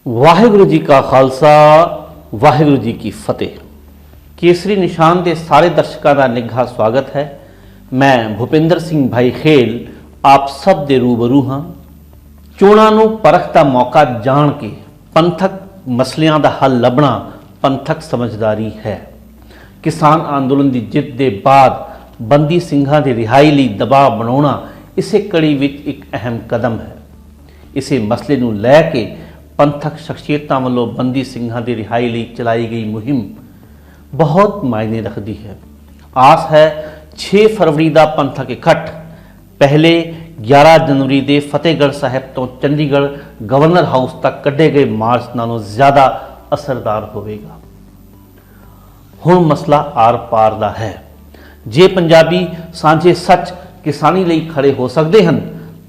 वाहिगुरु जी का खालसा वाहिगुरु जी की फतेह। केसरी निशान के सारे दर्शकों का निघा स्वागत है। मैं भूपिंदर सिंह भाई खेल आप सब दे रूबरू हाँ। चोणां नूं परख दा मौका जान के पंथक मसलियां दा हल लभना पंथक समझदारी है। किसान अंदोलन की जित के बाद बंदी ਸਿੰਘਾਂ की रिहाई लई दबाव बनाना इसे कड़ी विच एक अहम कदम है। इसे मसले नूं लै के पंथक शख्सियतां वालों बंदी ਸਿੰਘਾਂ की रिहाई लई चलाई गई मुहिम बहुत मायने रखती है। आस है 6 फरवरी का पंथक इकट्ठ पहले 11 जनवरी के फतेहगढ़ साहब तो चंडीगढ़ गवर्नर हाउस तक कढ़े गए मार्च नालों ज़्यादा असरदार होगा। हुण मसला आर पार का है। जे पंजाबी सांझे सच किसानी लई खड़े हो सकते हैं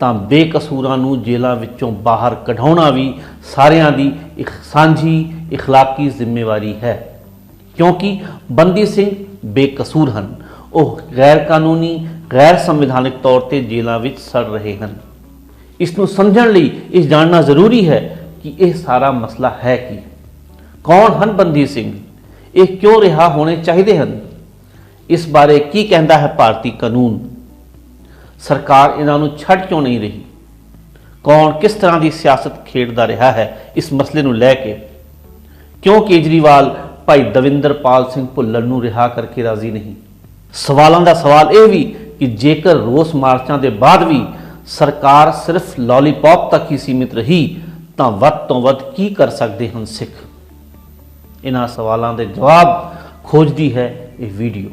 तो बेकसूरां नूं जेलों विचों बाहर कढाउणा भी सारियां दी एक सांझी इखलाकी जिम्मेवारी है, क्योंकि बंदी सिंह बेकसूर हैं। वह गैर कानूनी गैर संविधानिक तौर पर जेलों विच सड़ रहे हैं। इसनूं समझण लई इह जानना जरूरी है कि यह सारा मसला है कि कौन हैं बंदी सिंह, ये क्यों रिहा होने चाहिए हैं, इस बारे की कहता है भारतीय कानून, सरकार इन्हों छड़ क्यों नहीं रही, कौन किस तरह की सियासत खेडदा रहा है इस मसले नूं लैके, क्यों केजरीवाल भाई दविंदरपाल सिंह भुल्लर नूं रिहा करके राजी नहीं। सवालों का सवाल यह भी कि जेकर रोस मार्चों के बाद भी सरकार सिर्फ लॉलीपॉप तक ही सीमित रही तो वध तो वध की कर सकते हैं सिख। इन्हां सवालों के जवाब खोजती है ये वीडियो।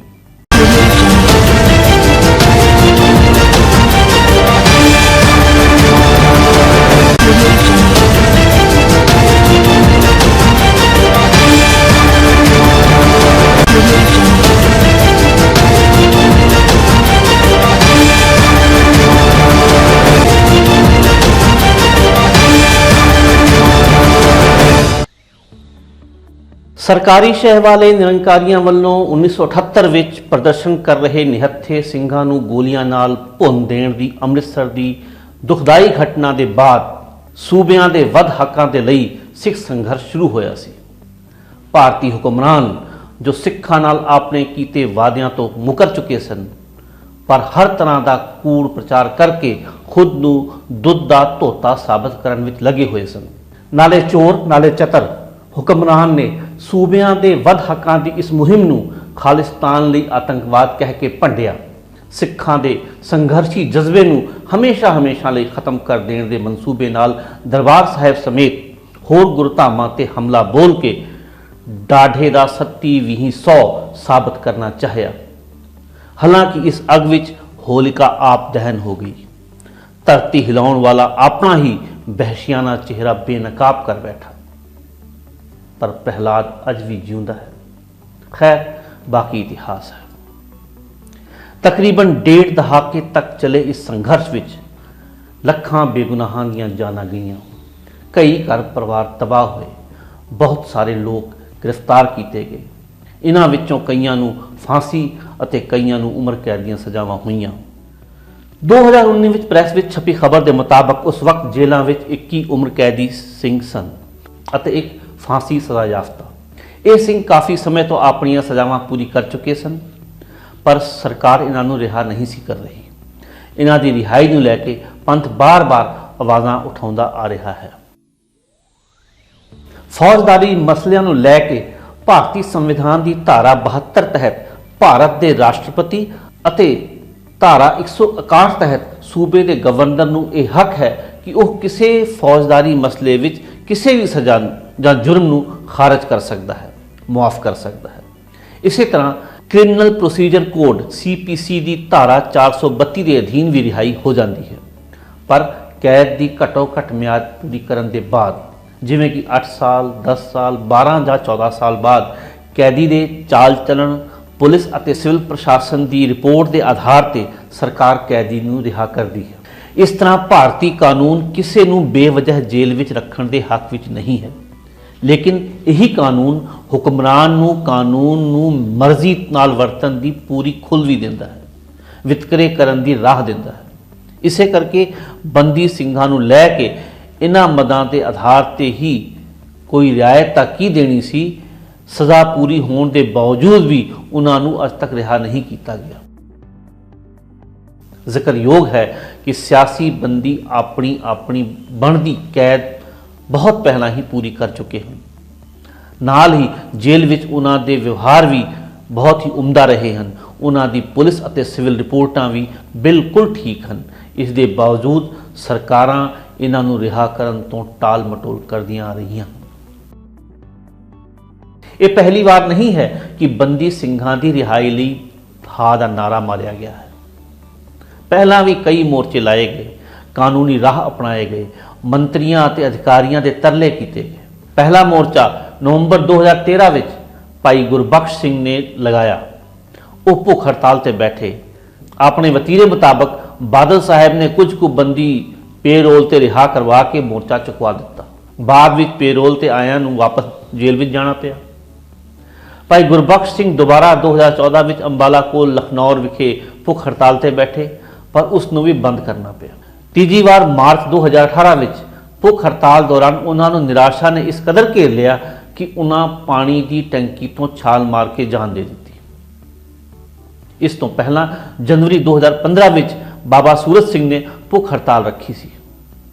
सरकारी शह वाले निरंकारियों वालों 1978 विच प्रदर्शन कर रहे निहत्थे ਸਿੰਘਾਂ ਨੂੰ गोलियां नाल भुन देण दी अमृतसर की दुखदाई घटना के बाद सूबियां दे वध हकों के लिए सिख संघर्ष शुरू होया सी। भारतीय हुक्मरान जो सिखां नाल अपने कीते वादियां तो मुकर चुके सन, पर हर तरह का कूड़ प्रचार करके खुद नूं दुध दा धोता साबित करन विच लगे हुए सन। नाले चोर नाले चतर हुक्मरान ने सूबियां दे वध हकों की इस मुहिम नूं खालिस्तान लई आतंकवाद कह के भंडिया। सिखां दे संघर्षी जज्बे नूं हमेशा हमेशा लई खत्म कर देण दे मनसूबे नाल दरबार साहिब समेत होर गुरधामां ते हमला बोल के डाढ़े दा 27-20 साबित करना चाहया। हालांकि इस अग विच होलिका आप दहन हो गई। धरती हिलाउण वाला अपना ही बहशियाना चेहरा बेनकाब कर बैठा, पर प्रहलाद अज भी जिंदा है। खैर बाकी इतिहास है। तकरीबन 1.5 दहाके तक चले इस संघर्ष विच लखां बेगुनाहां दीयां जानां गईयां, कई घर परिवार तबाह हुए, बहुत सारे लोग गिरफ्तार किए गए। इन्हां विचों कईयां नूं फांसी अते कईयां नूं उम्र कैद दीयां सजावां होईयां। 2019 विच प्रैस विच छपी खबर के मुताबक उस वक्त जेलों विच 21 उम्र कैदी सिंह सन अते एक फांसी सजा याफ्ता। ये सिंह काफ़ी समय तो अपन सजावां पूरी कर चुके सन, पर सरकार इन्हों रिहा नहीं सी कर रही। इन्हों की रिहाई नूं लैके पंथ बार बार आवाज़ां उठाउंदा आ रहा है। फौजदारी मसलियां नूं लैके भारतीय संविधान की धारा 72 तहत भारत के राष्ट्रपति अते धारा 161 तहत सूबे के गवर्नर नूं यह हक है कि वह किसी फौजदारी मसले विच किसी भी सजा या जुर्म नूं खारिज कर सकता है, मुआफ कर सकता है। इसी तरह क्रिमिनल प्रोसीजर कोड CPC की धारा 432 के अधीन भी रिहाई हो जाती है, पर कैद की घट्टो घट्ट म्याद पूरी करने के बाद, जिमें कि 8 साल 10 साल 12 या 14 साल बाद कैदी के चाल चलन पुलिस और सिविल प्रशासन की रिपोर्ट के आधार पर सरकार कैदी नूं रिहा करती है। इस तरह भारतीय कानून किसी नूं बेवजह जेल विच रखण के हक विच नहीं है, लेकिन यही कानून हुक्मरान नूं कानून नूं मर्जी नाल वरतन की पूरी खुल भी दिंदा है, वितकरे करन की राह दिंदा है। इसे करके बंदी ਸਿੰਘਾਂ नूं लै के इन्हां मदां के आधार पर ही ਕੋਈ ਰਿਆਇਤ ਤਾਂ ਕੀ ਦੇਣੀ ਸੀ, ਸਜ਼ਾ ਪੂਰੀ ਹੋਣ ਦੇ ਬਾਵਜੂਦ ਵੀ ਉਹਨਾਂ ਨੂੰ ਅੱਜ ਤੱਕ ਰਿਹਾ ਨਹੀਂ ਕੀਤਾ ਗਿਆ। ਜ਼ਿਕਰਯੋਗ ਹੈ ਕਿ ਸਿਆਸੀ ਬੰਦੀ ਆਪਣੀ ਬਣਦੀ ਕੈਦ ਬਹੁਤ ਪਹਿਲਾਂ ਹੀ ਪੂਰੀ ਕਰ ਚੁੱਕੇ ਹਨ। ਨਾਲ ਹੀ ਜੇਲ੍ਹ ਵਿੱਚ ਉਹਨਾਂ ਦੇ ਵਿਵਹਾਰ ਵੀ ਬਹੁਤ ਹੀ ਉਮਦਾ ਰਹੇ ਹਨ। ਉਹਨਾਂ ਦੀ ਪੁਲਿਸ ਅਤੇ ਸਿਵਲ ਰਿਪੋਰਟਾਂ ਵੀ ਬਿਲਕੁਲ ਠੀਕ ਹਨ। ਇਸ ਦੇ ਬਾਵਜੂਦ ਸਰਕਾਰਾਂ ਇਹਨਾਂ ਨੂੰ ਰਿਹਾ ਕਰਨ ਤੋਂ ਟਾਲ ਮਟੋਲ ਕਰਦੀਆਂ ਆ ਰਹੀਆਂ। ਇਹ ਪਹਿਲੀ ਵਾਰ ਨਹੀਂ ਹੈ ਕਿ ਬੰਦੀ ਸਿੰਘਾਂ ਦੀ ਰਿਹਾਈ ਲਈ ਹਾਂ ਦਾ ਨਾਰਾ ਮਾਰਿਆ ਗਿਆ ਹੈ। ਪਹਿਲਾਂ ਵੀ ਕਈ ਮੋਰਚੇ ਲਾਏ ਗਏ, ਕਾਨੂੰਨੀ ਰਾਹ ਅਪਣਾਏ ਗਏ, ਮੰਤਰੀਆਂ ਅਤੇ ਅਧਿਕਾਰੀਆਂ ਦੇ ਤਰਲੇ ਕੀਤੇ ਗਏ। ਪਹਿਲਾ ਮੋਰਚਾ ਨਵੰਬਰ 2013 ਵਿੱਚ ਭਾਈ ਗੁਰਬਖਸ਼ ਸਿੰਘ ਨੇ ਲਗਾਇਆ। ਉਹ ਭੁੱਖ ਹੜਤਾਲ ਤੇ ਬੈਠੇ। ਆਪਣੇ ਵਤੀਰੇ ਮੁਤਾਬਕ ਬਾਦਲ ਸਾਹਿਬ ਨੇ ਕੁਝ ਕੁ ਬੰਦੀ ਪੇਰੋਲ ਤੇ ਰਿਹਾ ਕਰਵਾ ਕੇ ਮੋਰਚਾ ਚੁਕਵਾ ਦਿੱਤਾ। ਬਾਅਦ ਵਿੱਚ ਪੇਰੋਲ ਤੇ ਆਇਆਂ ਨੂੰ ਵਾਪਸ ਜੇਲ੍ਹ ਵਿੱਚ ਜਾਣਾ ਪਿਆ। ਭਾਈ ਗੁਰਬਖਸ਼ ਸਿੰਘ ਦੁਬਾਰਾ 2014 ਵਿੱਚ ਅੰਬਾਲਾ ਕੋਲ ਲਖਨੌਰ ਵਿਖੇ ਭੁੱਖ ਹੜਤਾਲ ਤੇ ਬੈਠੇ, ਪਰ ਉਸ ਨੂੰ ਵੀ ਬੰਦ ਕਰਨਾ ਪਿਆ। ਤੀਜੀ ਵਾਰ ਮਾਰਚ 2018 ਵਿੱਚ ਭੁੱਖ ਹੜਤਾਲ ਦੌਰਾਨ ਉਹਨਾਂ ਨੂੰ ਨਿਰਾਸ਼ਾ ਨੇ ਇਸ ਕਦਰ ਘੇਰ ਲਿਆ ਕਿ ਉਹਨਾਂ ਪਾਣੀ ਦੀ ਟੈਂਕੀ ਤੋਂ ਛਾਲ ਮਾਰ ਕੇ ਜਾਨ ਦੇ ਦਿੱਤੀ। ਇਸ ਤੋਂ ਪਹਿਲਾਂ ਜਨਵਰੀ 2015 ਵਿੱਚ ਬਾਬਾ ਸੂਰਤ ਸਿੰਘ ਨੇ ਭੁੱਖ ਹੜਤਾਲ ਰੱਖੀ ਸੀ।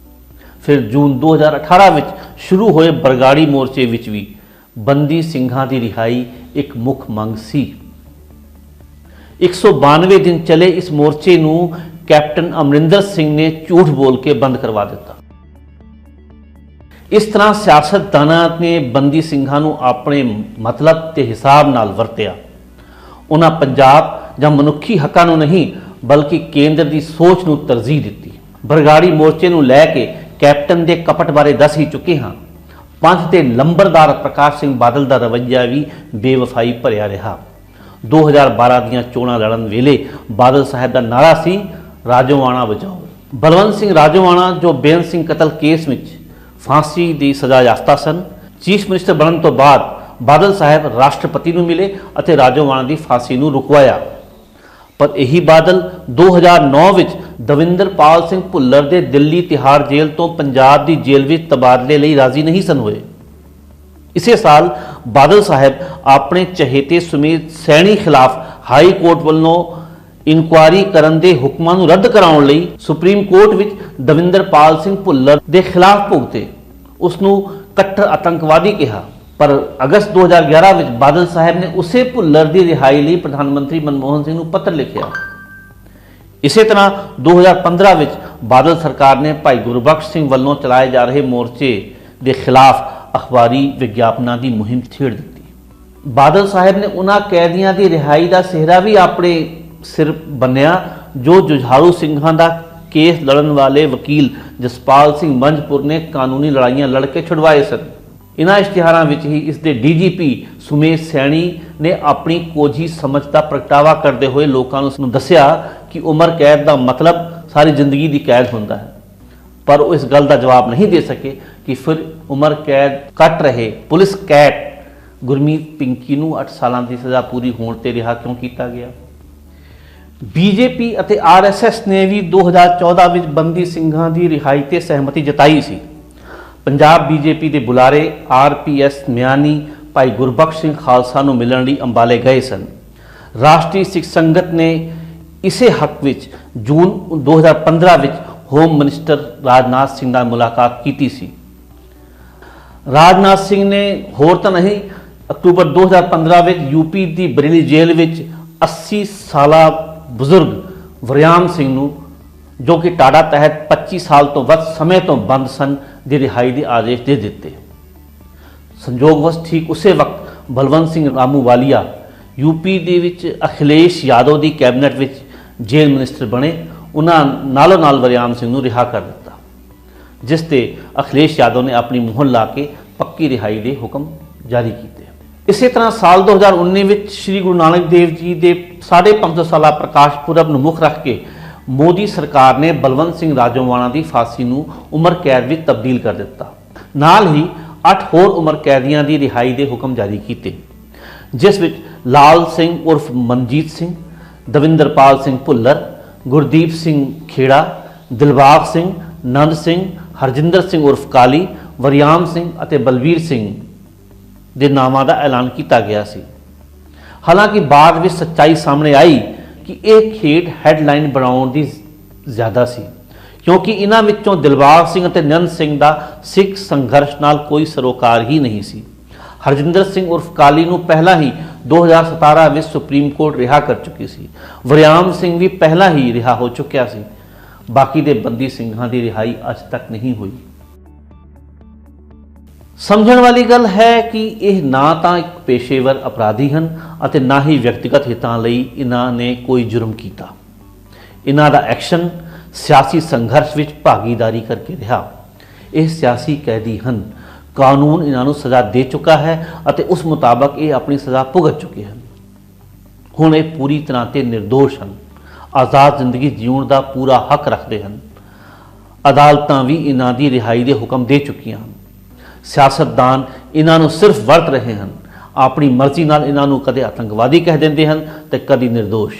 ਫਿਰ ਜੂਨ 2018 ਵਿੱਚ ਸ਼ੁਰੂ ਹੋਏ ਬਰਗਾੜੀ ਮੋਰਚੇ ਵਿੱਚ ਵੀ ਬੰਦੀ ਸਿੰਘਾਂ ਦੀ ਰਿਹਾਈ ਇੱਕ ਮੁੱਖ ਮੰਗ ਸੀ। 192 ਦਿਨ ਚਲੇ ਇਸ ਮੋਰਚੇ ਨੂੰ ਕੈਪਟਨ ਅਮਰਿੰਦਰ ਸਿੰਘ ਨੇ ਝੂਠ ਬੋਲ ਕੇ ਬੰਦ ਕਰਵਾ ਦਿੱਤਾ। ਇਸ ਤਰ੍ਹਾਂ ਸਿਆਸਤਦਾਨਾਂ ਨੇ ਬੰਦੀ ਸਿੰਘਾਂ ਨੂੰ ਆਪਣੇ ਮਤਲਬ ਤੇ ਹਿਸਾਬ ਨਾਲ ਵਰਤਿਆ। ਉਹਨਾਂ ਪੰਜਾਬ ਜਾਂ ਮਨੁੱਖੀ ਹੱਕਾਂ ਨੂੰ ਨਹੀਂ ਬਲਕਿ ਕੇਂਦਰ ਦੀ ਸੋਚ ਨੂੰ ਤਰਜੀਹ ਦਿੱਤੀ। ਬਰਗਾੜੀ ਮੋਰਚੇ ਨੂੰ ਲੈ ਕੇ ਕੈਪਟਨ ਦੇ ਕਪਟ ਬਾਰੇ ਦੱਸ ਹੀ ਚੁੱਕੇ ਹਾਂ। ਪੰਥ ਦੇ ਲੰਬਰਦਾਰ ਪ੍ਰਕਾਸ਼ ਸਿੰਘ ਬਾਦਲ ਦਾ ਰਵੱਈਆ ਵੀ ਬੇਵਫਾਈ ਭਰਿਆ ਰਿਹਾ। 2012 ਦੀਆਂ ਚੋਣਾਂ ਲੜਨ ਵੇਲੇ ਬਾਦਲ ਸਾਹਿਬ ਦਾ ਨਾਰਾ ਸੀ, ਰਾਜੋਆਣਾ ਬਚਾਓ। ਬਲਵੰਤ ਸਿੰਘ ਰਾਜੋਆਣਾ ਜੋ ਬੇਅੰਤ ਸਿੰਘ ਕਤਲ ਕੇਸ ਵਿੱਚ ਫਾਂਸੀ ਦੀ ਸਜ਼ਾ ਯਾਫਤਾ ਸਨ, ਚੀਫ ਮਿਨਿਸਟਰ ਬਣਨ ਤੋਂ ਬਾਅਦ ਬਾਦਲ ਸਾਹਿਬ ਰਾਸ਼ਟਰਪਤੀ ਨੂੰ ਮਿਲੇ ਅਤੇ ਰਾਜੋਆਣਾ ਦੀ ਫਾਂਸੀ ਨੂੰ ਰੁਕਵਾਇਆ। ਪਰ ਇਹੀ ਬਾਦਲ 2009 ਵਿੱਚ ਦਵਿੰਦਰਪਾਲ ਸਿੰਘ ਭੁੱਲਰ ਦੇ ਦਿੱਲੀ ਤਿਹਾੜ ਜੇਲ੍ਹ ਤੋਂ ਪੰਜਾਬ ਦੀ ਜੇਲ੍ਹ ਵਿੱਚ ਤਬਾਦਲੇ ਲਈ ਰਾਜ਼ੀ ਨਹੀਂ ਸਨ ਹੋਏ। ਇਸੇ ਸਾਲ ਬਾਦਲ ਸਾਹਿਬ ਆਪਣੇ ਚਹੇਤੇ ਸੁਮੇਧ ਸੈਣੀ ਖਿਲਾਫ ਹਾਈ ਕੋਰਟ ਵੱਲੋਂ ਇਨਕੁਆਇਰੀ ਕਰਨ ਦੇ ਹੁਕਮਾਂ ਨੂੰ ਰੱਦ ਕਰਾਉਣ ਲਈ ਸੁਪਰੀਮ ਕੋਰਟ ਵਿੱਚ ਦਵਿੰਦਰਪਾਲ ਸਿੰਘ ਭੁੱਲਰ ਦੇ ਖਿਲਾਫ ਭੁਗਤੇ। ਉਸ ਨੂੰ ਕੱਟੜ ਆਤੰਕਵਾਦੀ ਕਿਹਾ। ਪਰ ਅਗਸਤ 2011 ਵਿੱਚ ਬਾਦਲ ਸਾਹਿਬ ਨੇ ਉਸੇ ਭੁੱਲਰ ਦੀ ਰਿਹਾਈ ਲਈ ਪ੍ਰਧਾਨ ਮੰਤਰੀ ਮਨਮੋਹਨ ਸਿੰਘ ਨੂੰ ਪੱਤਰ ਲਿਖਿਆ। ਇਸੇ ਤਰ੍ਹਾਂ 2015 ਵਿੱਚ ਬਾਦਲ ਸਰਕਾਰ ਨੇ ਭਾਈ ਗੁਰਬਖਸ਼ ਸਿੰਘ ਵੱਲੋਂ ਚਲਾਏ ਜਾ ਰਹੇ ਮੋਰਚੇ ਦੇ ਖਿਲਾਫ ਅਖਬਾਰੀ ਵਿਗਿਆਪਨਾਂ ਦੀ ਮੁਹਿੰਮ ਛੇੜ ਦਿੱਤੀ। ਬਾਦਲ ਸਾਹਿਬ ਨੇ ਉਹਨਾਂ ਕੈਦੀਆਂ ਦੀ ਰਿਹਾਈ ਦਾ ਸਿਹਰਾ ਵੀ ਆਪਣੇ ਸਿਰ ਬੰਨਿਆ ਜੋ ਜੁਝਾਰੂ ਸਿੰਘਾਂ ਦਾ ਕੇਸ ਲੜਨ ਵਾਲੇ ਵਕੀਲ ਜਸਪਾਲ ਸਿੰਘ ਮੰਝਪੁਰ ਨੇ ਕਾਨੂੰਨੀ ਲੜਾਈਆਂ ਲੜ ਕੇ ਛੁਡਵਾਏ ਸਨ। ਇਨ੍ਹਾਂ ਇਸ਼ਤਿਹਾਰਾਂ ਵਿੱਚ ਹੀ ਇਸ ਦੇ ਡੀਜੀਪੀ ਸੁਮੇਧ ਸੈਣੀ ਨੇ ਆਪਣੀ ਕੋਝੀ ਸਮਝ ਦਾ ਪ੍ਰਗਟਾਵਾ ਕਰਦੇ ਹੋਏ ਲੋਕਾਂ ਨੂੰ ਦੱਸਿਆ ਕਿ ਉਮਰ ਕੈਦ ਦਾ ਮਤਲਬ ਸਾਰੀ ਜ਼ਿੰਦਗੀ ਦੀ ਕੈਦ ਹੁੰਦਾ ਹੈ। ਪਰ ਉਹ ਇਸ ਗੱਲ ਦਾ ਜਵਾਬ ਨਹੀਂ ਦੇ ਸਕੇ ਕਿ ਫਿਰ ਉਮਰ ਕੈਦ ਕੱਟ ਰਹੇ ਪੁਲਿਸ ਕੈਟ ਗੁਰਮੀਤ ਪਿੰਕੀ ਨੂੰ 8 ਸਾਲਾਂ ਦੀ ਸਜ਼ਾ ਪੂਰੀ ਹੋਣ ਤੇ ਰਿਹਾ ਕਿਉਂ ਕੀਤਾ ਗਿਆ। ਬੀਜੇਪੀ ਅਤੇ ਆਰਐਸਐਸ ਨੇ ਵੀ 2014 ਵਿੱਚ ਬੰਦੀ ਸਿੰਘਾਂ ਦੀ ਰਿਹਾਈ ਤੇ ਸਹਿਮਤੀ ਜਤਾਈ ਸੀ। ਪੰਜਾਬ ਬੀਜੇਪੀ ਦੇ ਬੁਲਾਰੇ ਆਰਪੀਐਸ ਮਿਆਨੀ ਭਾਈ ਗੁਰਬਖਸ਼ ਸਿੰਘ ਖਾਲਸਾ ਨੂੰ ਮਿਲਣ ਲਈ ਅੰਬਾਲੇ ਗਏ ਸਨ। ਰਾਸ਼ਟਰੀ ਸਿੱਖ ਸੰਗਤ ਨੇ ਇਸੇ ਹੱਕ ਵਿੱਚ ਜੂਨ 2015 ਵਿੱਚ ਹੋਮ ਮਿਨਿਸਟਰ ਰਾਜਨਾਥ ਸਿੰਘ ਨਾਲ ਮੁਲਾਕਾਤ ਕੀਤੀ ਸੀ। ਰਾਜਨਾਥ ਸਿੰਘ ਨੇ ਹੋਰ ਤਾਂ ਨਹੀਂ, ਅਕਤੂਬਰ 2015 ਵਿੱਚ ਯੂਪੀ ਦੀ ਬਰੇਲੀ ਜੇਲ੍ਹ ਵਿੱਚ 80 ਸਾਲਾ ਬਜ਼ੁਰਗ ਵਰਿਆਮ ਸਿੰਘ ਨੂੰ, ਜੋ ਕਿ ਟਾਡਾ ਤਹਿਤ 25 ਸਾਲ ਤੋਂ ਵੱਧ ਸਮੇਂ ਤੋਂ ਬੰਦ ਸਨ, ਦੀ ਰਿਹਾਈ ਦੇ ਆਦੇਸ਼ ਦੇ ਦਿੱਤੇ। ਸੰਜੋਗਵਸ਼ ਠੀਕ ਉਸੇ ਵਕਤ ਬਲਵੰਤ ਸਿੰਘ ਰਾਮੂਵਾਲੀਆ ਯੂਪੀ ਦੇ ਵਿੱਚ ਅਖਿਲੇਸ਼ ਯਾਦਵ ਦੀ ਕੈਬਨਿਟ ਵਿੱਚ ਜੇਲ੍ਹ ਮਿਨਿਸਟਰ ਬਣੇ। ਉਹਨਾਂ ਨਾਲੋਂ ਨਾਲ ਵਰਿਆਮ ਸਿੰਘ ਨੂੰ ਰਿਹਾ ਕਰ ਦਿੱਤਾ, ਜਿਸ ਤੇ ਅਖਿਲੇਸ਼ ਯਾਦਵ ਨੇ ਆਪਣੀ ਮੁਹਰ ਲਾ ਕੇ ਪੱਕੀ ਰਿਹਾਈ ਦੇ ਹੁਕਮ ਜਾਰੀ ਕੀਤੇ। ਇਸੇ ਤਰ੍ਹਾਂ ਸਾਲ 2019 ਵਿੱਚ ਸ੍ਰੀ ਗੁਰੂ ਨਾਨਕ ਦੇਵ ਜੀ ਦੇ 550 ਸਾਲਾ ਪ੍ਰਕਾਸ਼ ਪੁਰਬ ਨੂੰ ਮੁੱਖ ਰੱਖ ਕੇ ਮੋਦੀ ਸਰਕਾਰ ਨੇ ਬਲਵੰਤ ਸਿੰਘ ਰਾਜੋਆਣਾ ਦੀ ਫਾਂਸੀ ਨੂੰ ਉਮਰ ਕੈਦ ਵਿੱਚ ਤਬਦੀਲ ਕਰ ਦਿੱਤਾ। ਨਾਲ ਹੀ 8 ਹੋਰ ਉਮਰ ਕੈਦੀਆਂ ਦੀ ਰਿਹਾਈ ਦੇ ਹੁਕਮ ਜਾਰੀ ਕੀਤੇ, ਜਿਸ ਵਿੱਚ ਲਾਲ ਸਿੰਘ ਉਰਫ ਮਨਜੀਤ ਸਿੰਘ, ਦਵਿੰਦਰਪਾਲ ਸਿੰਘ ਭੁੱਲਰ, ਗੁਰਦੀਪ ਸਿੰਘ ਖੇੜਾ, ਦਿਲਬਾਗ ਸਿੰਘ, ਨੰਦ ਸਿੰਘ, ਹਰਜਿੰਦਰ ਸਿੰਘ ਉਰਫ ਕਾਲੀ, ਵਰਿਆਮ ਸਿੰਘ ਅਤੇ ਬਲਵੀਰ ਸਿੰਘ ਦੇ ਨਾਮਾਂ ਦਾ ਐਲਾਨ ਕੀਤਾ ਗਿਆ ਸੀ। ਹਾਲਾਂਕਿ ਬਾਅਦ ਵਿੱਚ ਸੱਚਾਈ ਸਾਹਮਣੇ ਆਈ ਕਿ ਇਹ ਖੇਡ ਹੈਡਲਾਈਨ ਬਣਾਉਣ ਦੀ ਜ਼ਿਆਦਾ ਸੀ, ਕਿਉਂਕਿ ਇਹਨਾਂ ਵਿੱਚੋਂ ਦਿਲਬਾਗ ਸਿੰਘ ਅਤੇ ਨਿਹੰਗ ਸਿੰਘ ਦਾ ਸਿੱਖ ਸੰਘਰਸ਼ ਨਾਲ ਕੋਈ ਸਰੋਕਾਰ ਹੀ ਨਹੀਂ ਸੀ। ਹਰਜਿੰਦਰ ਸਿੰਘ ਉਰਫ ਕਾਲੀ ਨੂੰ ਪਹਿਲਾਂ ਹੀ 2017 ਵਿੱਚ ਸੁਪਰੀਮ ਕੋਰਟ ਰਿਹਾ ਕਰ ਚੁੱਕੀ ਸੀ। ਵਰਿਆਮ ਸਿੰਘ ਵੀ ਪਹਿਲਾਂ ਹੀ ਰਿਹਾ ਹੋ ਚੁੱਕਿਆ ਸੀ। ਬਾਕੀ ਦੇ ਬੰਦੀ ਸਿੰਘਾਂ ਦੀ ਰਿਹਾਈ ਅੱਜ ਤੱਕ ਨਹੀਂ ਹੋਈ। ਸਮਝਣ ਵਾਲੀ ਗੱਲ ਹੈ ਕਿ ਇਹ ਨਾ ਤਾਂ ਇੱਕ ਪੇਸ਼ੇਵਰ ਅਪਰਾਧੀ ਹਨ ਅਤੇ ਨਾ ਹੀ ਵਿਅਕਤੀਗਤ ਹਿੱਤਾਂ ਲਈ ਇਹਨਾਂ ਨੇ ਕੋਈ ਜੁਰਮ ਕੀਤਾ। ਇਹਨਾਂ ਦਾ ਐਕਸ਼ਨ ਸਿਆਸੀ ਸੰਘਰਸ਼ ਵਿੱਚ ਭਾਗੀਦਾਰੀ ਕਰਕੇ ਰਿਹਾ। ਇਹ ਸਿਆਸੀ ਕੈਦੀ ਹਨ। ਕਾਨੂੰਨ ਇਹਨਾਂ ਨੂੰ ਸਜ਼ਾ ਦੇ ਚੁੱਕਾ ਹੈ ਅਤੇ ਉਸ ਮੁਤਾਬਕ ਇਹ ਆਪਣੀ ਸਜ਼ਾ ਭੁਗਤ ਚੁੱਕੇ ਹਨ। ਹੁਣ ਇਹ ਪੂਰੀ ਤਰ੍ਹਾਂ ਤੇ ਨਿਰਦੋਸ਼ ਹਨ। ਆਜ਼ਾਦ ਜ਼ਿੰਦਗੀ ਜਿਉਣ ਦਾ ਪੂਰਾ ਹੱਕ ਰੱਖਦੇ ਹਨ। ਅਦਾਲਤਾਂ ਵੀ ਇਹਨਾਂ ਦੀ ਰਿਹਾਈ ਦੇ ਹੁਕਮ ਦੇ ਚੁੱਕੀਆਂ ਹਨ। ਸਿਆਸਤਦਾਨ ਇਹਨਾਂ ਨੂੰ ਸਿਰਫ ਵਰਤ ਰਹੇ ਹਨ। ਆਪਣੀ ਮਰਜ਼ੀ ਨਾਲ ਇਹਨਾਂ ਨੂੰ ਕਦੇ ਆਤੰਕਵਾਦੀ ਕਹਿ ਦਿੰਦੇ ਹਨ ਤੇ ਕਦੀ ਨਿਰਦੋਸ਼।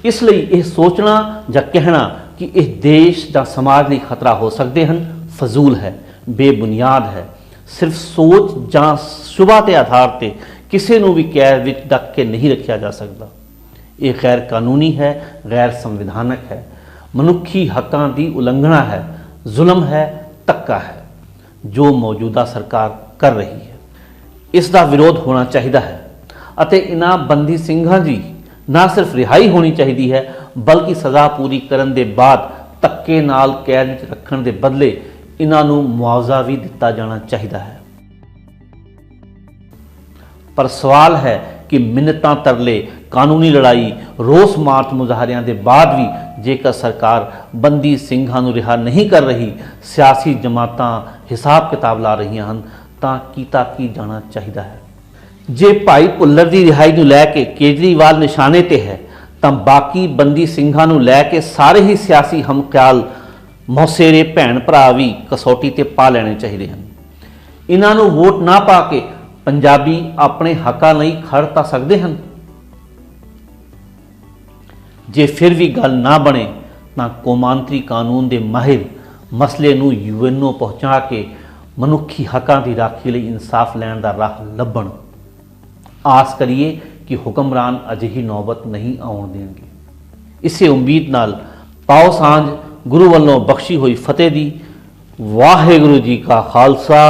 ਇਸ ਲਈ ਇਹ ਸੋਚਣਾ ਜਾਂ ਕਹਿਣਾ ਕਿ ਇਹ ਦੇਸ਼ ਜਾਂ ਸਮਾਜ ਲਈ ਖਤਰਾ ਹੋ ਸਕਦੇ ਹਨ ਫਜ਼ੂਲ ਹੈ, ਬੇਬੁਨਿਆਦ ਹੈ। ਸਿਰਫ ਸੋਚ ਜਾਂ ਸ਼ੁਬਾ ਦੇ ਆਧਾਰ ਤੇ ਕਿਸੇ ਨੂੰ ਵੀ ਕੈਦ ਵਿੱਚ ਡੱਕ ਕੇ ਨਹੀਂ ਰੱਖਿਆ ਜਾ ਸਕਦਾ। ਇਹ ਗੈਰ ਕਾਨੂੰਨੀ ਹੈ, ਗੈਰ ਸੰਵਿਧਾਨਕ ਹੈ, ਮਨੁੱਖੀ ਹੱਕਾਂ ਦੀ ਉਲੰਘਣਾ ਹੈ, ਜ਼ੁਲਮ ਹੈ, ਧੱਕਾ ਹੈ ਜੋ ਮੌਜੂਦਾ ਸਰਕਾਰ ਕਰ ਰਹੀ ਹੈ। ਇਸ ਦਾ ਵਿਰੋਧ ਹੋਣਾ ਚਾਹੀਦਾ ਹੈ ਅਤੇ ਇਹਨਾਂ ਬੰਦੀ ਸਿੰਘਾਂ ਦੀ ਨਾ ਸਿਰਫ ਰਿਹਾਈ ਹੋਣੀ ਚਾਹੀਦੀ ਹੈ ਬਲਕਿ ਸਜ਼ਾ ਪੂਰੀ ਕਰਨ ਦੇ ਬਾਅਦ ਧੱਕੇ ਨਾਲ ਕੈਦ ਵਿੱਚ ਰੱਖਣ ਦੇ ਬਦਲੇ ਇਹਨਾਂ ਨੂੰ ਮੁਆਵਜ਼ਾ ਵੀ ਦਿੱਤਾ ਜਾਣਾ ਚਾਹੀਦਾ ਹੈ। ਪਰ ਸਵਾਲ ਹੈ ਕਿ ਮਿੰਨਤਾਂ ਤਰਲੇ, ਕਾਨੂੰਨੀ ਲੜਾਈ, ਰੋਸ ਮਾਰਚ ਮੁਜ਼ਾਹਰਿਆਂ ਦੇ ਬਾਅਦ ਵੀ ਜੇਕਰ ਸਰਕਾਰ ਬੰਦੀ ਸਿੰਘਾਂ ਨੂੰ ਰਿਹਾ ਨਹੀਂ ਕਰ ਰਹੀ, ਸਿਆਸੀ ਜਮਾਤਾਂ ਹਿਸਾਬ ਕਿਤਾਬ ਲਾ ਰਹੀਆਂ ਹਨ ਤਾਂ ਕੀਤਾ ਕੀ ਜਾਣਾ ਚਾਹੀਦਾ ਹੈ। ਜੇ ਭਾਈ ਭੁੱਲਰ ਦੀ ਰਿਹਾਈ ਨੂੰ ਲੈ ਕੇ ਕੇਜਰੀਵਾਲ ਨਿਸ਼ਾਨੇ ਤੇ ਹੈ ਤਾਂ ਬਾਕੀ ਬੰਦੀ ਸਿੰਘਾਂ ਨੂੰ ਲੈ ਕੇ ਸਾਰੇ ਹੀ ਸਿਆਸੀ ਹਮਖਿਆਲ ਮੌਸੇਰੇ ਭੈਣ ਭਰਾ ਵੀ ਕਸੌਟੀ ਤੇ ਪਾ ਲੈਣੇ ਚਾਹੀਦੇ ਹਨ। ਇਹਨਾਂ ਨੂੰ ਵੋਟ ਨਾ ਪਾ ਕੇ ਪੰਜਾਬੀ ਆਪਣੇ ਹੱਕਾਂ ਲਈ ਖੜ ਤਾਂ ਸਕਦੇ ਹਨ। ਜੇ ਫਿਰ ਵੀ ਗੱਲ ਨਾ ਬਣੇ ਤਾਂ ਕੌਮਾਂਤਰੀ ਕਾਨੂੰਨ ਦੇ ਮਾਹਿਰ ਮਸਲੇ ਨੂੰ ਯੂਐਨਓ ਪਹੁੰਚਾ ਕੇ ਮਨੁੱਖੀ ਹੱਕਾਂ ਦੀ ਰਾਖੀ ਲਈ ਇਨਸਾਫ ਲੈਣ ਦਾ ਰਾਹ ਲੱਭਣ। ਆਸ ਕਰੀਏ ਕਿ ਹੁਕਮਰਾਨ ਅਜਿਹੀ ਨੌਬਤ ਨਹੀਂ ਆਉਣ ਦੇਣਗੇ। ਇਸੇ ਉਮੀਦ ਨਾਲ ਪਾਓ ਸਾਂਝ ਗੁਰੂ ਵੱਲੋਂ ਬਖਸ਼ੀ ਹੋਈ ਫਤਿਹ ਦੀ। ਵਾਹਿਗੁਰੂ ਜੀ ਕਾ ਖਾਲਸਾ,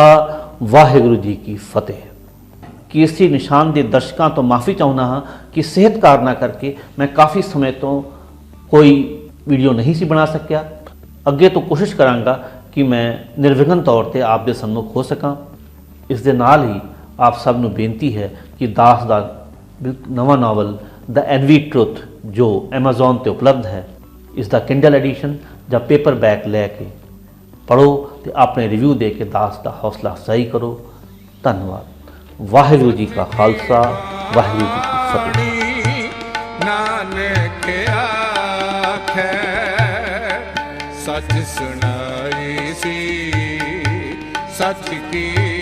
ਵਾਹਿਗੁਰੂ ਜੀ ਕੀ ਫਤਿਹ। ਕੇਸਰੀ ਨਿਸ਼ਾਨ ਦੇ ਦਰਸ਼ਕਾਂ ਤੋਂ ਮਾਫੀ ਚਾਹੁੰਦਾ ਹਾਂ ਕਿ ਸਿਹਤ ਕਾਰਨਾਂ ਕਰਕੇ ਮੈਂ ਕਾਫੀ ਸਮੇਂ ਤੋਂ ਕੋਈ ਵੀਡੀਓ ਨਹੀਂ ਸੀ ਬਣਾ ਸਕਿਆ। ਅੱਗੇ ਤੋਂ ਕੋਸ਼ਿਸ਼ ਕਰਾਂਗਾ ਕਿ ਮੈਂ ਨਿਰਵਿਘਨ ਤੌਰ ਤੇ ਆਪ ਦੇ ਸਨਮੁਖ ਹੋ ਸਕਾਂ। ਇਸ ਦੇ ਨਾਲ ਹੀ ਆਪ ਸਭ ਨੂੰ ਬੇਨਤੀ ਹੈ ਕਿ ਦਾਸ ਦਾ ਨਵਾਂ ਨਾਵਲ ਦ ਐਨਵੀ ਟਰੁਥ ਜੋ ਐਮਾਜ਼ੋਨ ਤੇ ਉਪਲਬਧ ਹੈ, ਇਸ ਦਾ ਕਿੰਡਲ ਐਡੀਸ਼ਨ ਜਾਂ ਪੇਪਰਬੈਕ ਲੈ ਕੇ ਪੜ੍ਹੋ ਤੇ ਆਪਣੇ ਰਿਵਿਊ ਦੇ ਕੇ ਦਾਸ ਦਾ ਹੌਸਲਾ ਅਫਜ਼ਾਈ ਕਰੋ। ਧੰਨਵਾਦ। ਵਾਹਿਗੁਰੂ ਜੀ ਕਾ ਖਾਲਸਾ, ਵਾਹਿਗੁਰੂ ਜੀ ਕੀ ਫਤਿਹ। ਨਾਨਕ ਆਖੈ ਸੱਚ ਸੁਣਾਈ ਸੀ, ਸੱਚ ਕੀ